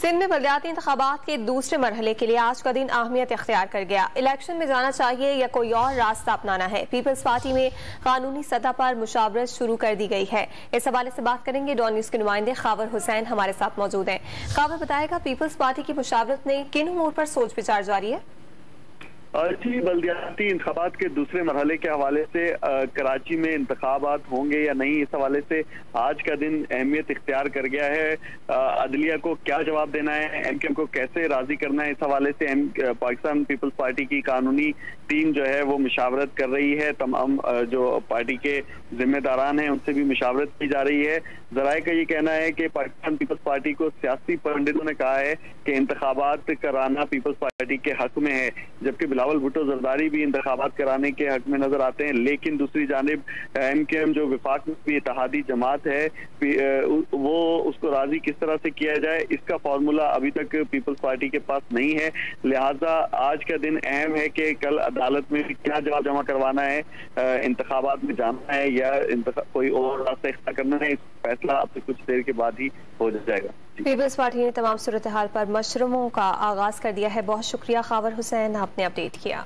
सिंध में बलदियाती इंतखाबात के दूसरे मरहले के लिए आज का दिन अहमियत इख्तियार कर गया। इलेक्शन में जाना चाहिए या कोई और रास्ता अपनाना है। पीपल्स पार्टी में कानूनी सतह पर मुशावरत शुरू कर दी गई है। इस हवाले से बात करेंगे। डॉन न्यूज के नुमाइंदे खावर हुसैन हमारे साथ मौजूद हैं। खावर बताएगा, पीपल्स पार्टी की मुशावरत में किन उमूर पर सोच विचार जारी है? जी, बल्दियाती इंतखाबात के दूसरे मरहले के हवाले से कराची में इंतखाबात होंगे या नहीं, इस हवाले से आज का दिन अहमियत इख्तियार कर गया है। अदलिया को क्या जवाब देना है, एमकेएम को कैसे राजी करना है, इस हवाले से पाकिस्तान पीपल्स पार्टी की कानूनी टीम जो है वो मुशावरत कर रही है। तमाम जो पार्टी के जिम्मेदारान हैं उनसे भी मुशावरत की जा रही है। जराए का ये कहना है कि पाकिस्तान पीपल्स पार्टी को सियासी पंडितों ने कहा है कि इंतखाबात कराना पीपल्स पार्टी के हक में है, जबकि बिलावल भुट्टो जरदारी भी इंतखाबात कराने के हक में नजर आते हैं। लेकिन दूसरी जानिब एमकेएम जो विफाक में भी इत्तेहादी जमात है, वो उसको राजी किस तरह से किया जाए, इसका फार्मूला अभी तक पीपल्स पार्टी के पास नहीं है। लिहाजा आज का दिन अहम है कि कल अदालत में क्या जवाब जमा करवाना है, इंतखाबात में जाना है या कोई और रास्ता इख्तियार करना है, इस फैसला अब कुछ देर के बाद ही हो जाएगा। पीपल्स पार्टी ने तमाम सूरत हाल पर मशरूमों का आगाज कर दिया है। बहुत शुक्रिया खावर हुसैन, आपने अपडेट किया।